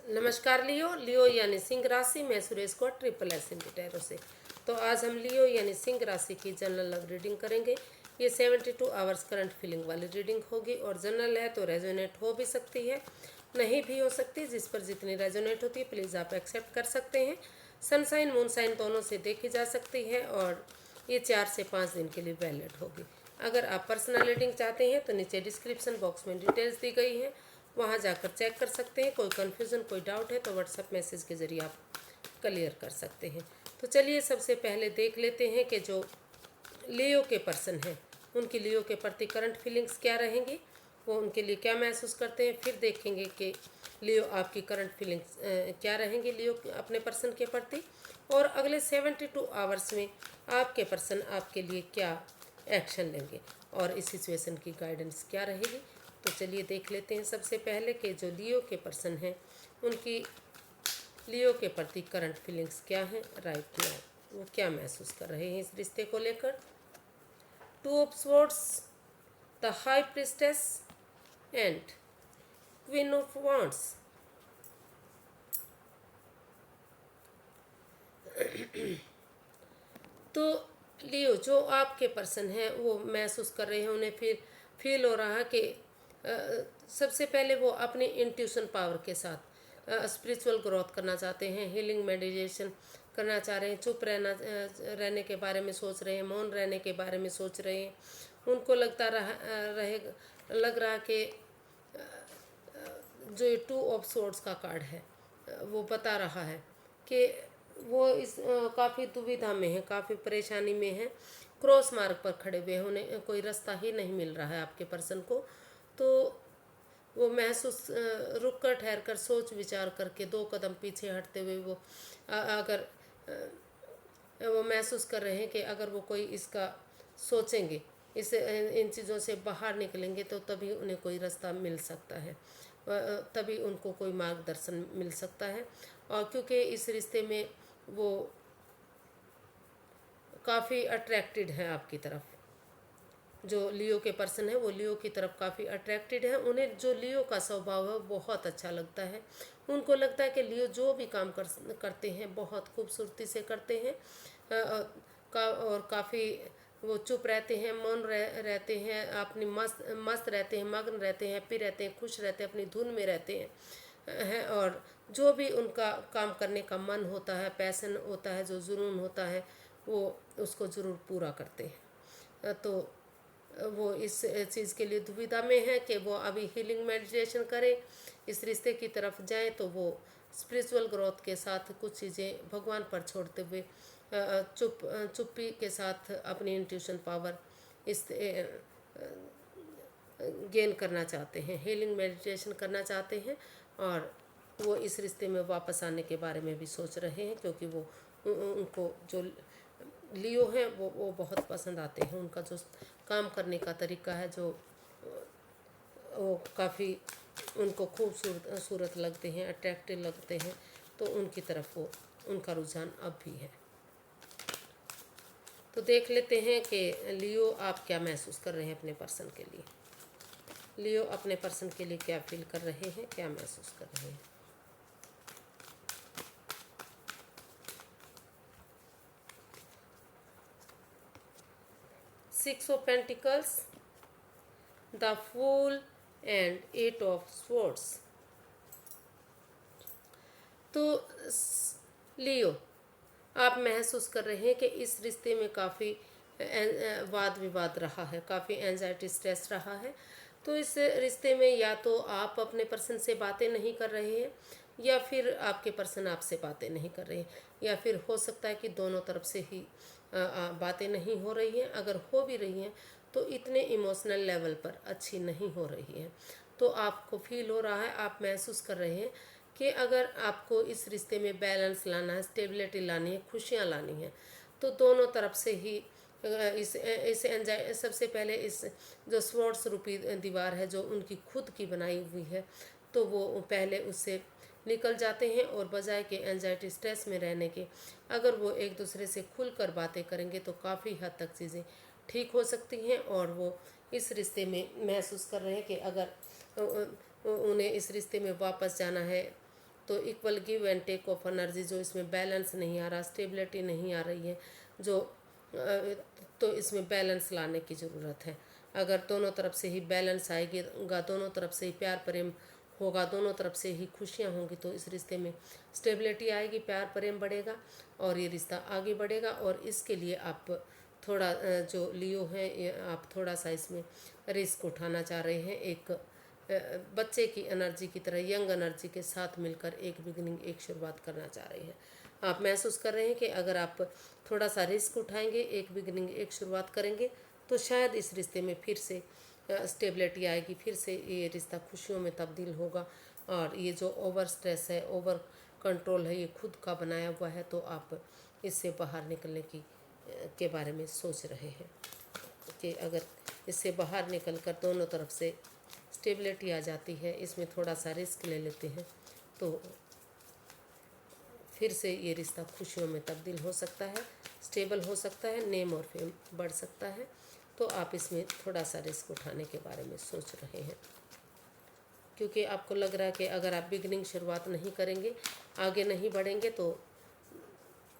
नमस्कार लियो लियो यानी सिंह राशि में सुरेश को ट्रिपल एस टैरो से। तो आज हम लियो यानी सिंह राशि की जनरल लव रीडिंग करेंगे। ये 72 आवर्स करंट फीलिंग वाली रीडिंग होगी और जनरल है तो रेजोनेट हो भी सकती है, नहीं भी हो सकती। जिस पर जितनी रेजोनेट होती है प्लीज़ आप एक्सेप्ट कर सकते हैं। सनसाइन मूनसाइन दोनों से देखी जा सकती है और ये 4 से 5 दिन के लिए वैलिड होगी। अगर आप पर्सनल रीडिंग चाहते हैं तो नीचे डिस्क्रिप्शन बॉक्स में डिटेल्स दी गई हैं, वहाँ जाकर चेक कर सकते हैं। कोई कन्फ्यूज़न कोई डाउट है तो व्हाट्सएप मैसेज के ज़रिए आप क्लियर कर सकते हैं। तो चलिए सबसे पहले देख लेते हैं कि जो लियो के पर्सन हैं उनकी लियो के प्रति करंट फीलिंग्स क्या रहेंगी, वो उनके लिए क्या महसूस करते हैं। फिर देखेंगे कि लियो आपकी करंट फीलिंग्स क्या रहेंगी लियो अपने पर्सन के प्रति, और अगले 72 आवर्स में आपके पर्सन आपके लिए क्या एक्शन लेंगे और इस सिचुएशन की गाइडेंस क्या रहेगी। तो चलिए देख लेते हैं सबसे पहले कि जो लियो के पर्सन हैं उनकी लियो के प्रति करंट फीलिंग्स क्या हैं राइट नाउ, वो क्या महसूस कर रहे हैं इस रिश्ते को लेकर। 2 of swords, the high priestess and queen of wands. तो लियो जो आपके पर्सन हैं वो महसूस कर रहे हैं, उन्हें फिर फील हो रहा है कि सबसे पहले वो अपनी इंट्यूशन पावर के साथ स्पिरिचुअल ग्रोथ करना चाहते हैं, हीलिंग मेडिटेशन करना चाह रहे हैं, चुप रहने के बारे में सोच रहे हैं, मौन रहने के बारे में सोच रहे हैं। उनको लग रहा कि जो ये 2 ऑफ सोर्ड्स का कार्ड है वो बता रहा है कि वो इस काफ़ी दुविधा में है, काफ़ी परेशानी में है, क्रॉस मार्ग पर खड़े हुए हैं, उन्हें कोई रास्ता ही नहीं मिल रहा है आपके पर्सन को। तो वो महसूस रुक कर ठहर कर सोच विचार करके 2 कदम पीछे हटते हुए वो अगर वो महसूस कर रहे हैं कि अगर वो कोई इसका सोचेंगे, इस इन चीज़ों से बाहर निकलेंगे तो तभी उन्हें कोई रास्ता मिल सकता है, तभी उनको कोई मार्गदर्शन मिल सकता है। और क्योंकि इस रिश्ते में वो काफ़ी अट्रैक्टेड हैं आपकी तरफ, जो लियो के पर्सन है वो लियो की तरफ काफ़ी अट्रैक्टेड है। उन्हें जो लियो का स्वभाव है बहुत अच्छा लगता है। उनको लगता है कि लियो जो भी काम करते हैं बहुत खूबसूरती से करते हैं, और काफ़ी वो चुप रहते हैं, मौन रहते हैं, अपनी मस्त रहते हैं, मग्न रहते हैं, हैप्पी रहते हैं, खुश रहते हैं, अपनी धुन में रहते हैं और जो भी उनका काम करने का मन होता है, पैसन होता है, जो जुनून होता है वो उसको ज़रूर पूरा करते हैं। तो वो इस चीज़ के लिए दुविधा में है कि वो अभी हीलिंग मेडिटेशन करें, इस रिश्ते की तरफ जाएं तो वो स्पिरिचुअल ग्रोथ के साथ कुछ चीज़ें भगवान पर छोड़ते हुए चुप्पी के साथ अपनी इंट्यूशन पावर इस गेन करना चाहते हैं, हीलिंग मेडिटेशन करना चाहते हैं और वो इस रिश्ते में वापस आने के बारे में भी सोच रहे हैं, क्योंकि वो उनको जो लियो हैं वो बहुत पसंद आते हैं। उनका जो काम करने का तरीका है जो वो काफ़ी उनको खूबसूरत लगते हैं, अट्रैक्टिव लगते हैं, तो उनकी तरफ वो उनका रुझान अब भी है। तो देख लेते हैं कि लियो आप क्या महसूस कर रहे हैं अपने पर्सन के लिए। लियो अपने पर्सन के लिए क्या फील कर रहे हैं, क्या महसूस कर रहे हैं। Six of Pentacles, the Fool and 8 of Swords। तो लियो आप महसूस कर रहे हैं कि इस रिश्ते में काफ़ी वाद विवाद रहा है, काफ़ी एंजाइटी स्ट्रेस रहा है। तो इस रिश्ते में या तो आप अपने पर्सन से बातें नहीं कर रहे हैं या फिर आपके पर्सन आपसे बातें नहीं कर रहे हैं, या फिर हो सकता है कि दोनों तरफ से ही बातें नहीं हो रही हैं। अगर हो भी रही हैं तो इतने इमोशनल लेवल पर अच्छी नहीं हो रही हैं। तो आपको फील हो रहा है, आप महसूस कर रहे हैं कि अगर आपको इस रिश्ते में बैलेंस लाना है, स्टेबिलिटी लानी है, खुशियाँ लानी है, तो दोनों तरफ से ही इस एंजाइ सबसे पहले इस जो स्वॉर्ड्स रूपी दीवार है जो उनकी खुद की बनाई हुई है, तो वो पहले उससे निकल जाते हैं और बजाय के एंजाइटी स्ट्रेस में रहने के अगर वो एक दूसरे से खुलकर बातें करेंगे तो काफ़ी हद तक चीज़ें ठीक हो सकती हैं। और वो इस रिश्ते में महसूस कर रहे हैं कि अगर उन्हें इस रिश्ते में वापस जाना है तो equal give and take off energy, जो इसमें बैलेंस नहीं आ रहा, स्टेबिलिटी नहीं आ रही है, जो तो इसमें बैलेंस लाने की ज़रूरत है। अगर दोनों तरफ से ही बैलेंस आएगा, दोनों तरफ से ही प्यार प्रेम होगा, दोनों तरफ से ही खुशियाँ होंगी, तो इस रिश्ते में स्टेबिलिटी आएगी, प्यार प्रेम बढ़ेगा और ये रिश्ता आगे बढ़ेगा। और इसके लिए आप थोड़ा जो लियो है, आप थोड़ा सा इसमें रिस्क उठाना चाह रहे हैं। एक बच्चे की एनर्जी की तरह, यंग एनर्जी के साथ मिलकर एक बिगिनिंग, एक शुरुआत करना चाह रहे हैं। आप महसूस कर रहे हैं कि अगर आप थोड़ा सा रिस्क उठाएंगे, एक बिगिनिंग, एक शुरुआत करेंगे, तो शायद इस रिश्ते में फिर से स्टेबिलिटी आएगी, फिर से ये रिश्ता खुशियों में तब्दील होगा। और ये जो ओवर स्ट्रेस है, ओवर कंट्रोल है, ये खुद का बनाया हुआ है, तो आप इससे बाहर निकलने के बारे में सोच रहे हैं कि अगर इससे बाहर निकलकर दोनों तरफ से स्टेबिलिटी आ जाती है, इसमें थोड़ा सा रिस्क ले लेते हैं, तो फिर से ये रिश्ता खुशियों में तब्दील हो सकता है, स्टेबल हो सकता है, नेम और फेम बढ़ सकता है। तो आप इसमें थोड़ा सा रिस्क उठाने के बारे में सोच रहे हैं, क्योंकि आपको लग रहा है कि अगर आप बिगनिंग शुरुआत नहीं करेंगे, आगे नहीं बढ़ेंगे, तो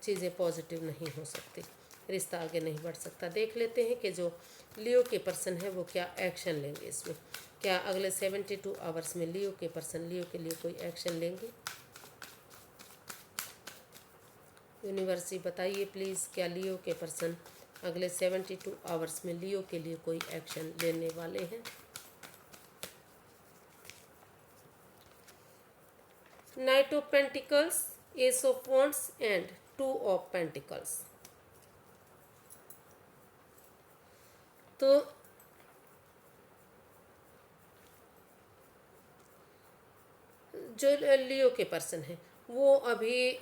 चीज़ें पॉजिटिव नहीं हो सकती, रिश्ता आगे नहीं बढ़ सकता। देख लेते हैं कि जो लियो के पर्सन है वो क्या एक्शन लेंगे इसमें। क्या अगले 72 आवर्स में लियो के पर्सन लियो के लिए कोई एक्शन लेंगे? यूनिवर्सिटी बताइए प्लीज़, क्या लियो के पर्सन अगले 72 आवर्स में लियो के लिए कोई एक्शन लेने वाले हैं? Night of pentacles, S of wands and 2 of pentacles. तो जो लियो के पर्सन हैं वो अभी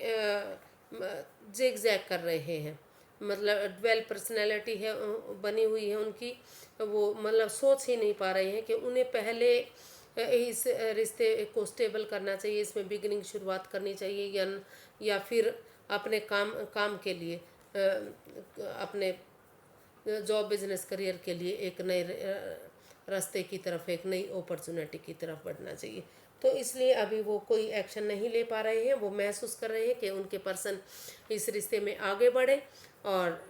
जिग जैग कर रहे हैं, मतलब डुअल पर्सनैलिटी है, बनी हुई है उनकी। वो मतलब सोच ही नहीं पा रहे हैं कि उन्हें पहले इस रिश्ते को स्टेबल करना चाहिए, इसमें बिगिनिंग शुरुआत करनी चाहिए, या फिर अपने काम के लिए, अपने जॉब बिजनेस करियर के लिए एक नए रास्ते की तरफ, एक नई अपॉर्चुनिटी की तरफ बढ़ना चाहिए। तो इसलिए अभी वो कोई एक्शन नहीं ले पा रहे हैं। वो महसूस कर रहे हैं कि उनके पर्सन इस रिश्ते में आगे बढ़े और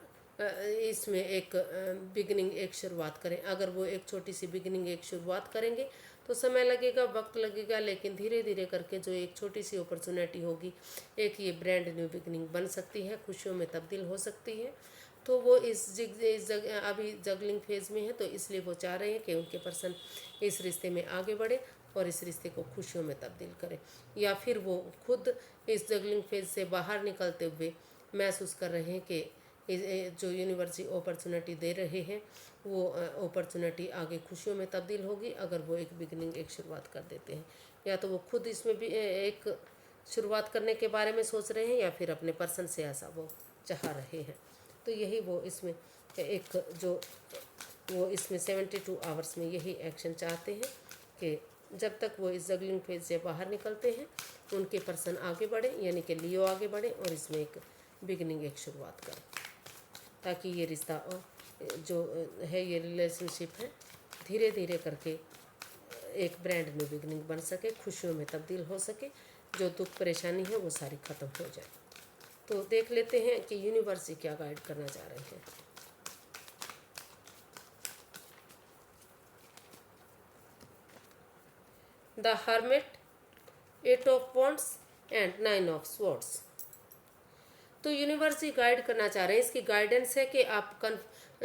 इसमें एक बिगिनिंग, एक शुरुआत करें। अगर वो एक छोटी सी बिगिनिंग, एक शुरुआत करेंगे तो समय लगेगा, वक्त लगेगा, लेकिन धीरे धीरे करके जो एक छोटी सी अपॉर्चुनिटी होगी, एक ये ब्रांड न्यू बिगिनिंग बन सकती है, खुशियों में तब्दील हो सकती है। तो वो अभी जगलिंग फेज़ में है, तो इसलिए वो चाह रहे हैं कि उनके पर्सन इस रिश्ते में आगे बढ़े और इस रिश्ते को खुशियों में तब्दील करें, या फिर वो खुद इस जगलिंग फेज से बाहर निकलते हुए महसूस कर रहे हैं कि जो यूनिवर्सिटी अपॉर्चुनिटी दे रहे हैं वो अपॉर्चुनिटी आगे खुशियों में तब्दील होगी अगर वो एक बिगिनिंग, एक शुरुआत कर देते हैं। या तो वो खुद इसमें भी एक शुरुआत करने के बारे में सोच रहे हैं, या फिर अपने पर्सन से ऐसा वो चाह रहे हैं। तो यही वो इसमें वो इसमें 72 आवर्स में यही एक्शन चाहते हैं कि जब तक वो इस जगलिंग फेज से बाहर निकलते हैं, उनके पर्सन आगे बढ़े, यानी कि लियो आगे बढ़े और इसमें एक बिगिनिंग, एक शुरुआत करें, ताकि ये रिश्ता जो है, ये रिलेशनशिप है, धीरे धीरे करके एक ब्रांड न्यू बिगिनिंग बन सके, खुशियों में तब्दील हो सके, जो दुख परेशानी है वो सारी ख़त्म हो जाए। तो देख लेते हैं कि यूनिवर्सिटी क्या गाइड करना चाह रहे हैं। The hermit, 8 of wands and 9 of swords. तो यूनिवर्सिटी गाइड करना चाह रहे हैं, इसकी गाइडेंस है कि आप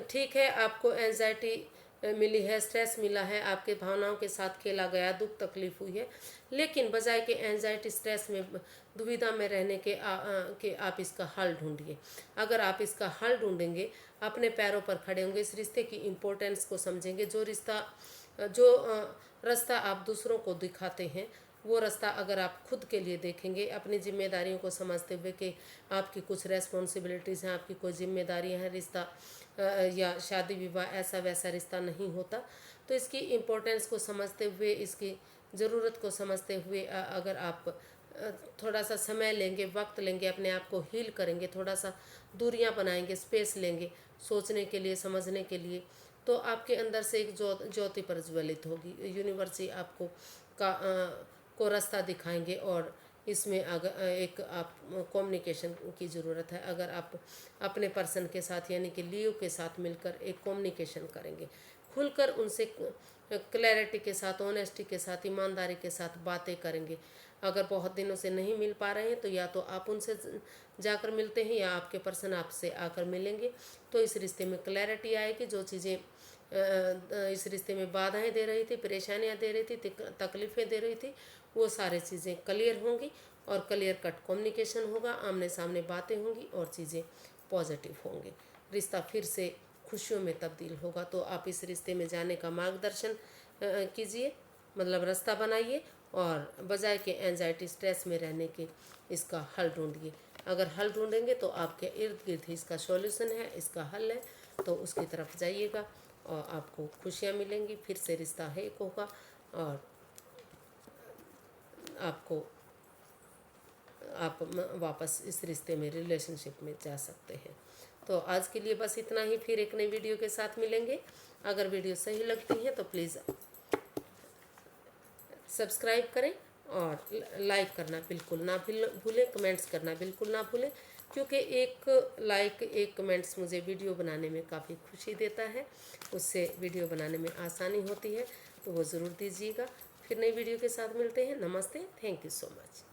ठीक है, आपको एंजाइटी मिली है, स्ट्रेस मिला है, आपके भावनाओं के साथ खेला गया, दुख तकलीफ हुई है, लेकिन बजाय के एंजाइटी स्ट्रेस में दुविधा में रहने के आप इसका हल ढूंढिए। अगर आप इसका हल ढूंढेंगे, अपने पैरों पर खड़े होंगे, इस रिश्ते की इम्पोर्टेंस को समझेंगे, जो रास्ता आप दूसरों को दिखाते हैं वो रास्ता अगर आप खुद के लिए देखेंगे, अपनी जिम्मेदारियों को समझते हुए कि आपकी कुछ रेस्पॉन्सिबिलिटीज़ हैं, आपकी कोई जिम्मेदारियां हैं, रिश्ता या शादी विवाह ऐसा वैसा रिश्ता नहीं होता। तो इसकी इम्पोर्टेंस को समझते हुए, इसकी ज़रूरत को समझते हुए अगर आप थोड़ा सा समय लेंगे, वक्त लेंगे, अपने आप को हील करेंगे, थोड़ा सा दूरियां बनाएंगे, स्पेस लेंगे सोचने के लिए, समझने के लिए, तो आपके अंदर से एक ज्योति प्रज्वलित होगी। यूनिवर्सिटी आपको को रास्ता दिखाएंगे और इसमें अगर एक आप कम्युनिकेशन की ज़रूरत है। अगर आप अपने पर्सन के साथ यानी कि लियो के साथ मिलकर एक कम्युनिकेशन करेंगे, खुलकर उनसे क्लैरिटी के साथ, ऑनेस्टी के साथ, ईमानदारी के साथ बातें करेंगे। अगर बहुत दिनों से नहीं मिल पा रहे हैं तो या तो आप उनसे जाकर मिलते हैं या आपके पर्सन आपसे आकर मिलेंगे, तो इस रिश्ते में क्लैरिटी आएगी। जो चीज़ें इस रिश्ते में बाधाएं दे रही थी, परेशानियां दे रही थी, तकलीफ़ें दे रही थी, वो सारी चीज़ें क्लियर होंगी और क्लियर कट कम्युनिकेशन होगा, आमने सामने बातें होंगी और चीज़ें पॉजिटिव होंगी। रिश्ता फिर से खुशियों में तब्दील होगा। तो आप इस रिश्ते में जाने का मार्गदर्शन कीजिए, मतलब रास्ता बनाइए, और बजाय के एंजाइटी स्ट्रेस में रहने के इसका हल ढूंढिए। अगर हल ढूंढेंगे तो आपके इर्द गिर्द ही इसका सॉल्यूशन है, इसका हल है, तो उसकी तरफ जाइएगा और आपको खुशियाँ मिलेंगी। फिर से रिश्ता है एक होगा और आपको आप वापस इस रिश्ते में, रिलेशनशिप में जा सकते हैं। तो आज के लिए बस इतना ही, फिर एक नई वीडियो के साथ मिलेंगे। अगर वीडियो सही लगती है तो प्लीज़ सब्सक्राइब करें और लाइक करना बिल्कुल ना भूलें, कमेंट्स करना बिल्कुल ना भूलें, क्योंकि एक लाइक, एक कमेंट्स मुझे वीडियो बनाने में काफ़ी खुशी देता है, उससे वीडियो बनाने में आसानी होती है, तो वो ज़रूर दीजिएगा। फिर नई वीडियो के साथ मिलते हैं। नमस्ते, थैंक यू सो मच।